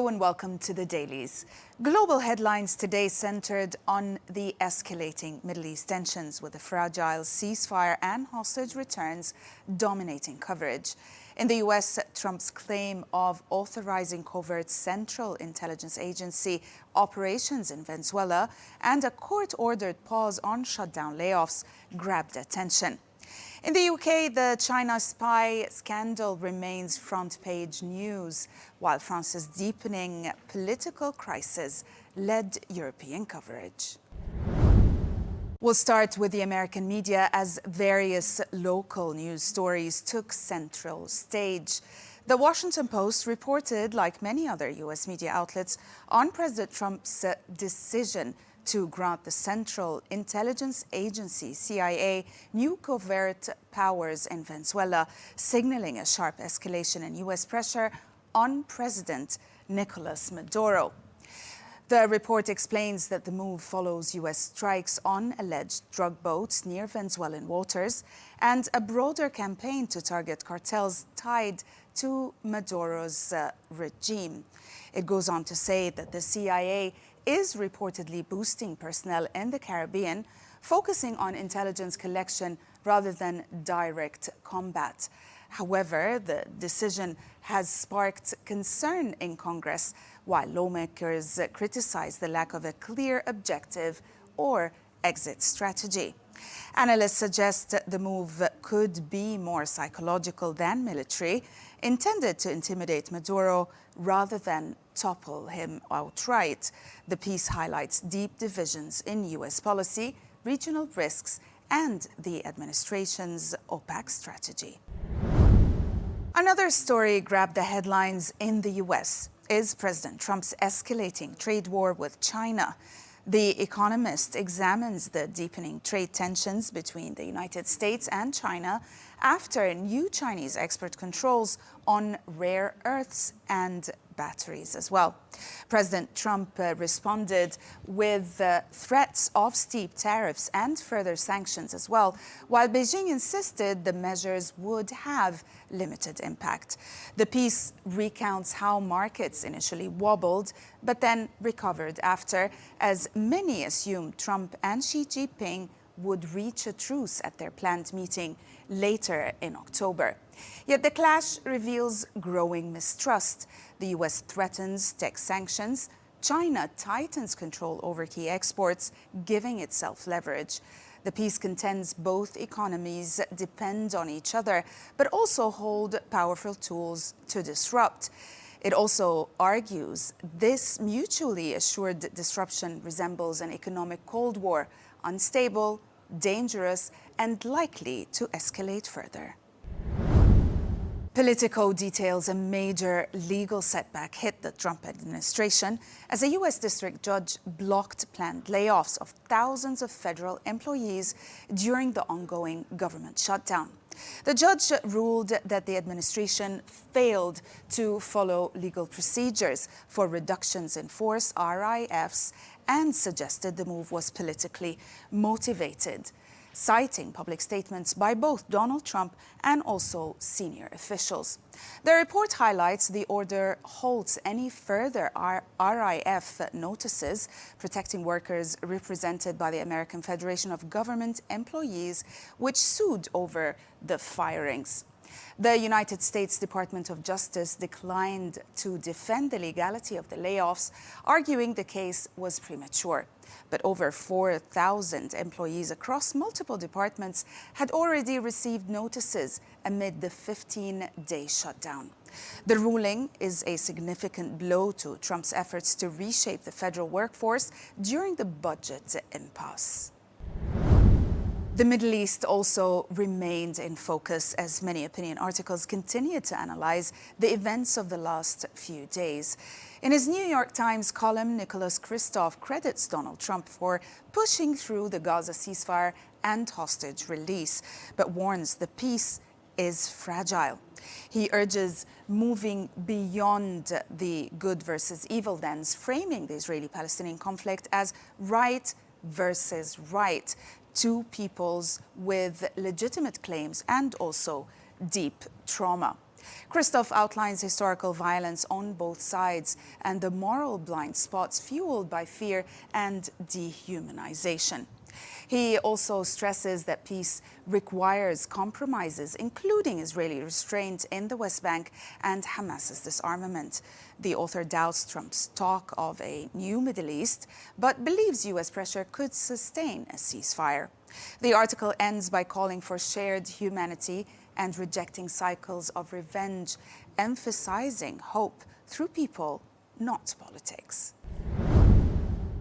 Hello and welcome to the Dailies. Global headlines today centered on the escalating Middle East tensions, with a fragile ceasefire and hostage returns dominating coverage. In the US, Trump's claim of authorizing covert Central Intelligence Agency operations in Venezuela and a court-ordered pause on shutdown layoffs grabbed attention. In the UK, the China spy scandal remains front-page news, while France's deepening political crisis led European coverage. We'll start with the American media, as various local news stories took central stage. The Washington Post reported, like many other US media outlets, on President Trump's decision to grant the Central Intelligence Agency, CIA, new covert powers in Venezuela, signaling a sharp escalation in US pressure on President Nicolas Maduro. The report explains that the move follows US strikes on alleged drug boats near Venezuelan waters and a broader campaign to target cartels tied to Maduro's regime. It goes on to say that the CIA is reportedly boosting personnel in the Caribbean, focusing on intelligence collection rather than direct combat. However, the decision has sparked concern in Congress, while lawmakers criticize the lack of a clear objective or exit strategy. Analysts suggest the move could be more psychological than military, intended to intimidate Maduro rather than topple him outright. The piece highlights deep divisions in US policy, regional risks, and the administration's opaque strategy. Another story grabbed the headlines in the US is President Trump's escalating trade war with China. The Economist examines the deepening trade tensions between the United States and China after new Chinese export controls on rare earths and batteries as well. President Trump responded with threats of steep tariffs and further sanctions as well, while Beijing insisted the measures would have limited impact. The piece recounts how markets initially wobbled but then recovered after, as many assumed Trump and Xi Jinping would reach a truce at their planned meeting later in October. Yet the clash reveals growing mistrust. The US threatens tech sanctions. China tightens control over key exports, giving itself leverage. The piece contends both economies depend on each other, but also hold powerful tools to disrupt. It also argues this mutually assured disruption resembles an economic Cold War, unstable, dangerous, and likely to escalate further. Politico details a major legal setback hit the Trump administration as a U.S. district judge blocked planned layoffs of thousands of federal employees during the ongoing government shutdown. The judge ruled that the administration failed to follow legal procedures for reductions in force, RIFs, and suggested the move was politically motivated, citing public statements by both Donald Trump and also senior officials. The report highlights the order halts any further RIF notices, protecting workers represented by the American Federation of Government Employees, which sued over the firings. The United States Department of Justice declined to defend the legality of the layoffs, arguing the case was premature. But over 4,000 employees across multiple departments had already received notices amid the 15-day shutdown. The ruling is a significant blow to Trump's efforts to reshape the federal workforce during the budget impasse. The Middle East also remained in focus as many opinion articles continued to analyze the events of the last few days. In his New York Times column, Nicholas Kristof credits Donald Trump for pushing through the Gaza ceasefire and hostage release, but warns the peace is fragile. He urges moving beyond the good versus evil lens, framing the Israeli-Palestinian conflict as right versus right, two peoples with legitimate claims and also deep trauma. Christoph outlines historical violence on both sides and the moral blind spots fueled by fear and dehumanization. He also stresses that peace requires compromises, including Israeli restraint in the West Bank and Hamas's disarmament. The author doubts Trump's talk of a new Middle East, but believes U.S. pressure could sustain a ceasefire. The article ends by calling for shared humanity and rejecting cycles of revenge, emphasizing hope through people, not politics.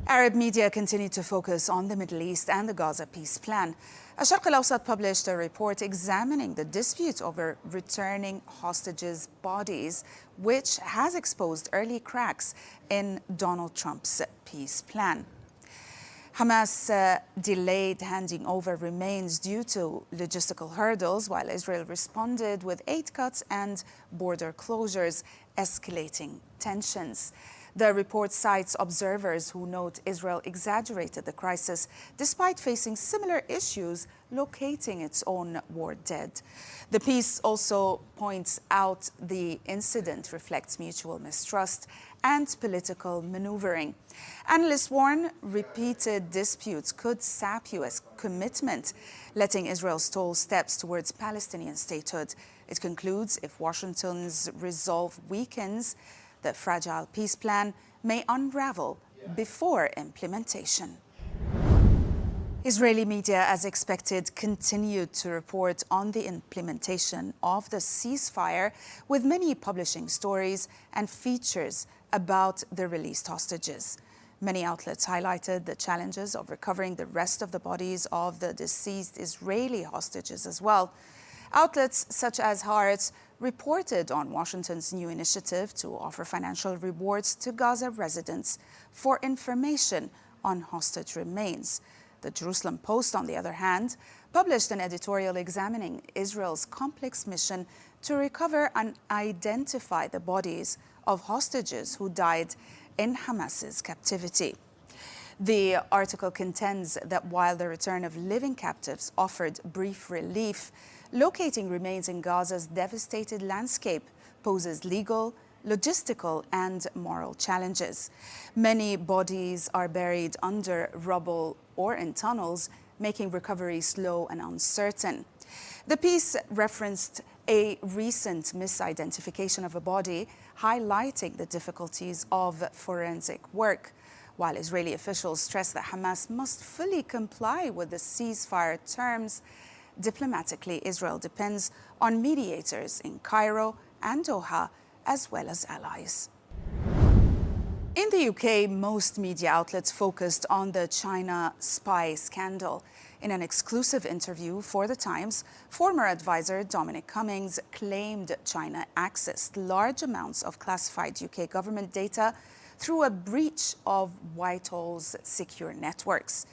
Arab media continue to focus on the Middle East and the Gaza peace plan. Al-Sharq al-Awsat published a report examining the dispute over returning hostages' bodies, which has exposed early cracks in Donald Trump's peace plan. Hamas delayed handing over remains due to logistical hurdles, while Israel responded with aid cuts and border closures, escalating tensions. The report cites observers who note Israel exaggerated the crisis despite facing similar issues locating its own war dead. The piece also points out the incident reflects mutual mistrust and political maneuvering. Analysts warn repeated disputes could sap U.S. commitment, letting Israel stall steps towards Palestinian statehood. It concludes if Washington's resolve weakens, the fragile peace plan may unravel before implementation. Israeli media, as expected, continued to report on the implementation of the ceasefire, with many publishing stories and features about the released hostages. Many outlets highlighted the challenges of recovering the rest of the bodies of the deceased Israeli hostages as well. Outlets such as Haaretz reported on Washington's new initiative to offer financial rewards to Gaza residents for information on hostage remains. The Jerusalem Post, on the other hand, published an editorial examining Israel's complex mission to recover and identify the bodies of hostages who died in Hamas's captivity. The article contends that while the return of living captives offered brief relief, locating remains in Gaza's devastated landscape poses legal, logistical, and moral challenges. Many bodies are buried under rubble or in tunnels, making recovery slow and uncertain. The piece referenced a recent misidentification of a body, highlighting the difficulties of forensic work, while Israeli officials stress that Hamas must fully comply with the ceasefire terms. Diplomatically, Israel depends on mediators in Cairo and Doha, as well as allies. In the UK, most media outlets focused on the China spy scandal. In an exclusive interview for The Times, former advisor Dominic Cummings claimed China accessed large amounts of classified UK government data through a breach of Whitehall's secure networks.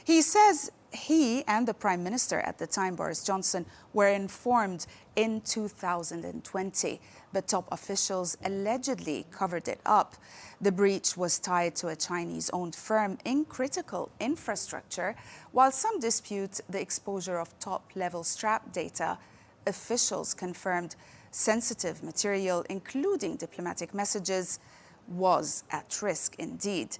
He says he and the Prime Minister at the time, Boris Johnson, were informed in 2020, but top officials allegedly covered it up. The breach was tied to a Chinese-owned firm in critical infrastructure. While some dispute the exposure of top-level strap data, officials confirmed sensitive material, including diplomatic messages, was at risk indeed.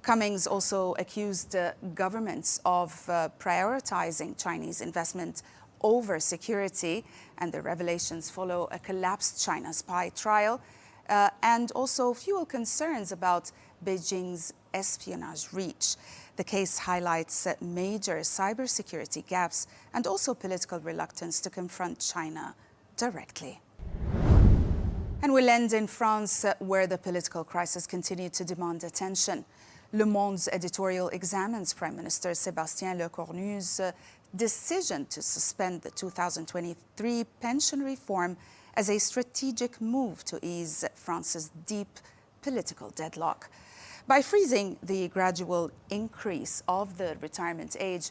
Cummings also accused governments of prioritizing Chinese investment over security, and the revelations follow a collapsed China spy trial and also fuel concerns about Beijing's espionage reach. The case highlights major cybersecurity gaps and also political reluctance to confront China directly. And we'll end in France, where the political crisis continued to demand attention. Le Monde's editorial examines Prime Minister Sébastien Lecornu's decision to suspend the 2023 pension reform as a strategic move to ease France's deep political deadlock. By freezing the gradual increase of the retirement age,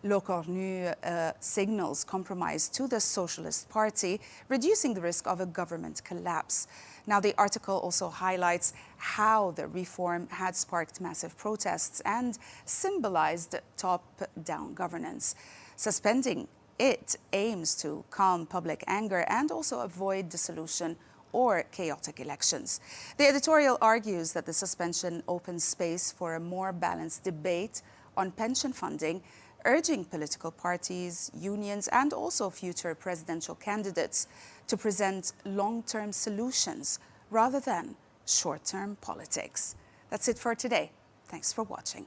Lecornu signals compromise to the Socialist Party, reducing the risk of a government collapse. Now, the article also highlights how the reform had sparked massive protests and symbolized top-down governance. Suspending It aims to calm public anger and also avoid dissolution or chaotic elections. The editorial argues that the suspension opens space for a more balanced debate on pension funding, urging political parties, unions, and also future presidential candidates to present long-term solutions rather than short-term politics. That's it for today. Thanks for watching.